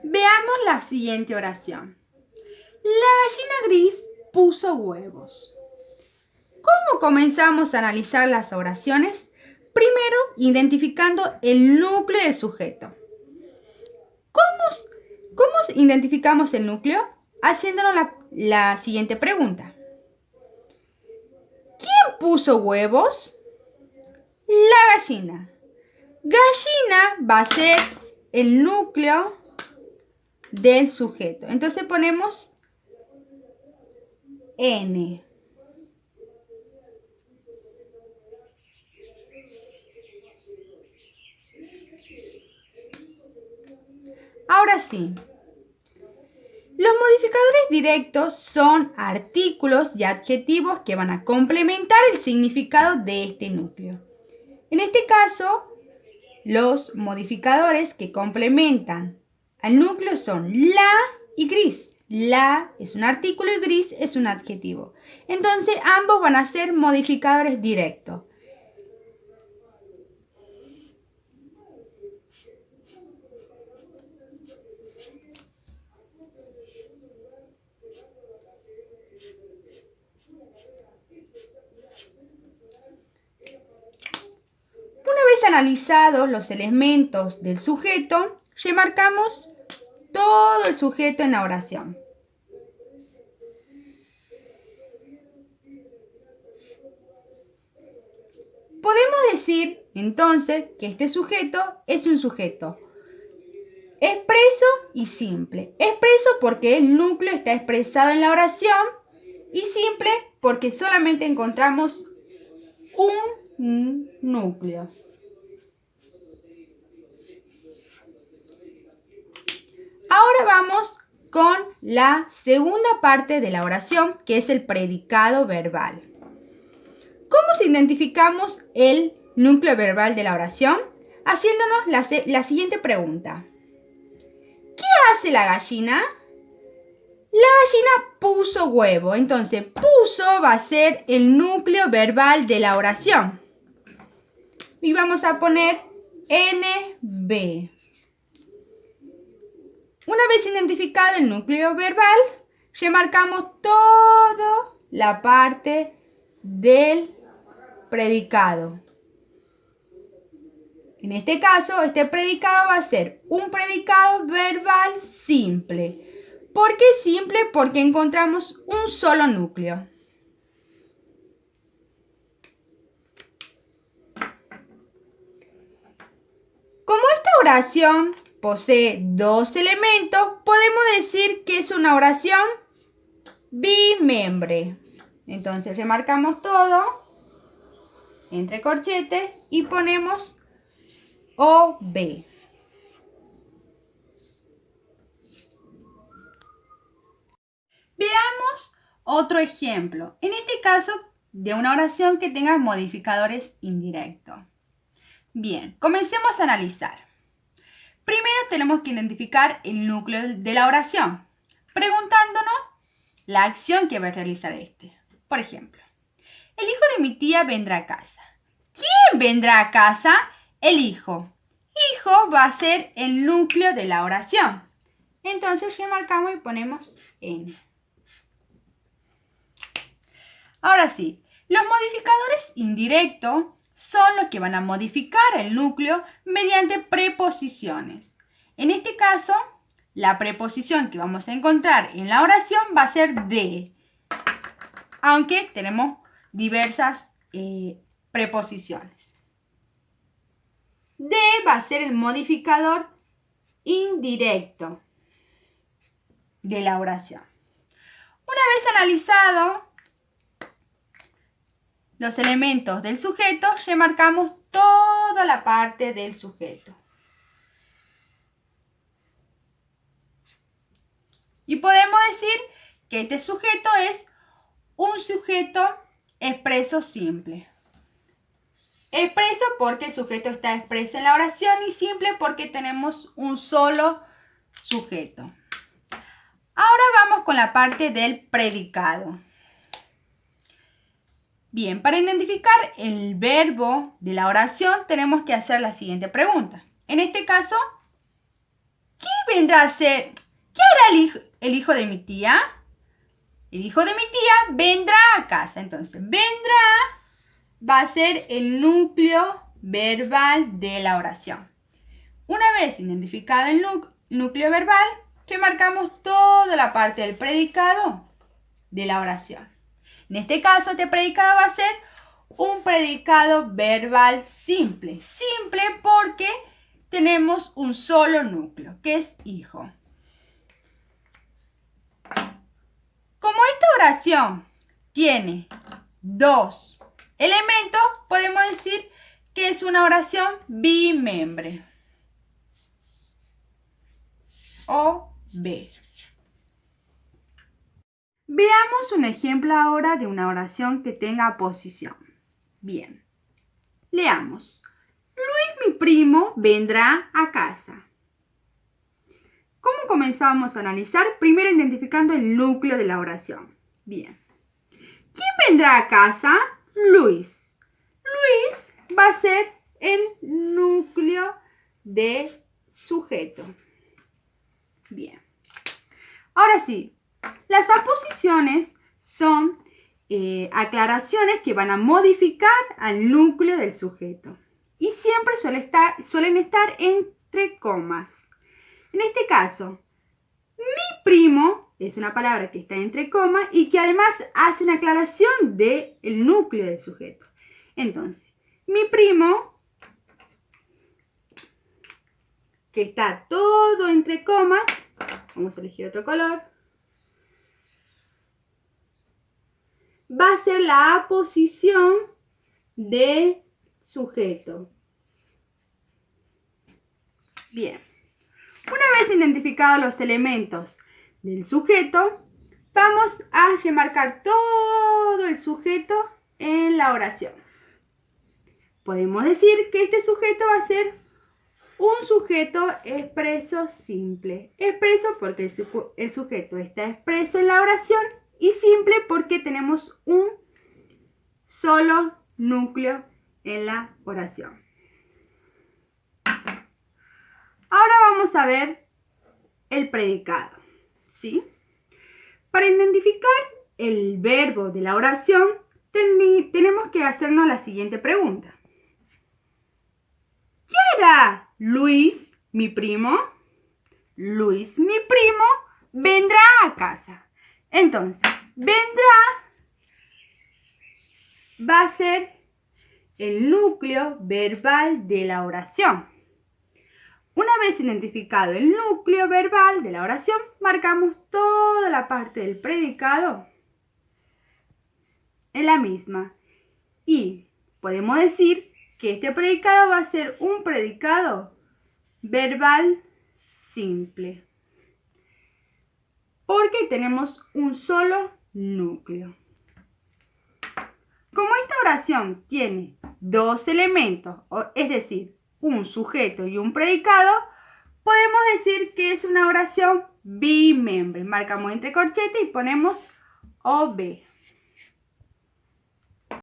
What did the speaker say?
Veamos la siguiente oración. La gallina gris puso huevos. ¿Cómo comenzamos a analizar las oraciones? Primero, identificando el núcleo del sujeto. ¿Cómo identificamos el núcleo? Haciéndonos la siguiente pregunta. ¿Quién puso huevos? La gallina. Gallina va a ser el núcleo del sujeto. Entonces ponemos N. Ahora sí. Los modificadores directos son artículos y adjetivos que van a complementar el significado de este núcleo. En este caso, los modificadores que complementan al núcleo son la y gris. La es un artículo y gris es un adjetivo. Entonces, ambos van a ser modificadores directos. Una vez analizados los elementos del sujeto, remarcamos todo el sujeto en la oración. Podemos decir entonces que este sujeto es un sujeto expreso y simple. Expreso porque el núcleo está expresado en la oración y simple porque solamente encontramos un núcleo. Ahora vamos con la segunda parte de la oración, que es el predicado verbal. ¿Cómo identificamos el núcleo verbal de la oración? Haciéndonos la siguiente pregunta. ¿Qué hace la gallina? La gallina puso huevo. Entonces, puso va a ser el núcleo verbal de la oración. Y vamos a poner NB. Una vez identificado el núcleo verbal, remarcamos toda la parte del predicado. En este caso, este predicado va a ser un predicado verbal simple. ¿Por qué simple? Porque encontramos un solo núcleo. Como esta oración posee dos elementos, podemos decir que es una oración bimembre. Entonces remarcamos todo entre corchetes y ponemos OB. Veamos otro ejemplo. En este caso, de una oración que tenga modificadores indirectos. Bien, comencemos a analizar. Primero tenemos que identificar el núcleo de la oración, preguntándonos la acción que va a realizar este. Por ejemplo, el hijo de mi tía vendrá a casa. ¿Quién vendrá a casa? El hijo. Hijo va a ser el núcleo de la oración. Entonces remarcamos y ponemos N. Ahora sí, los modificadores indirectos son los que van a modificar el núcleo mediante preposiciones. En este caso, la preposición que vamos a encontrar en la oración va a ser de, aunque tenemos diversas preposiciones. De va a ser el modificador indirecto de la oración. Una vez analizado los elementos del sujeto, remarcamos toda la parte del sujeto. Y podemos decir que este sujeto es un sujeto expreso simple. Expreso porque el sujeto está expreso en la oración y simple porque tenemos un solo sujeto. Ahora vamos con la parte del predicado. Bien, para identificar el verbo de la oración tenemos que hacer la siguiente pregunta. En este caso, ¿qué vendrá a ser? ¿Qué hará el hijo de mi tía? El hijo de mi tía vendrá a casa. Entonces, vendrá va a ser el núcleo verbal de la oración. Una vez identificado el núcleo verbal, remarcamos toda la parte del predicado de la oración. En este caso, este predicado va a ser un predicado verbal simple. Simple porque tenemos un solo núcleo, que es hijo. Como esta oración tiene dos elementos, podemos decir que es una oración bimembre o B. Veamos un ejemplo ahora de una oración que tenga posición. Bien, leamos. Luis, mi primo, vendrá a casa. ¿Cómo comenzamos a analizar? Primero identificando el núcleo de la oración. Bien. ¿Quién vendrá a casa? Luis. Luis va a ser el núcleo de sujeto. Bien. Ahora sí, las aposiciones son aclaraciones que van a modificar al núcleo del sujeto. Y siempre suelen estar entre comas. En este caso, mi primo es una palabra que está entre comas y que además hace una aclaración del núcleo del sujeto. Entonces, mi primo, que está todo entre comas, vamos a elegir otro color, va a ser la aposición de sujeto. Bien. Una vez identificados los elementos del sujeto, vamos a remarcar todo el sujeto en la oración. Podemos decir que este sujeto va a ser un sujeto expreso simple. Expreso porque el sujeto está expreso en la oración y simple porque tenemos un solo núcleo en la oración. Ahora vamos a ver el predicado, ¿sí? Para identificar el verbo de la oración, tenemos que hacernos la siguiente pregunta. ¿Qué hará Luis, mi primo? Luis, mi primo, vendrá a casa. Entonces, vendrá va a ser el núcleo verbal de la oración. Una vez identificado el núcleo verbal de la oración, marcamos toda la parte del predicado en la misma. Y podemos decir que este predicado va a ser un predicado verbal simple. Porque tenemos un solo núcleo. Como esta oración tiene dos elementos, es decir, un sujeto y un predicado, podemos decir que es una oración bimembre. Marcamos entre corchetes y ponemos OB.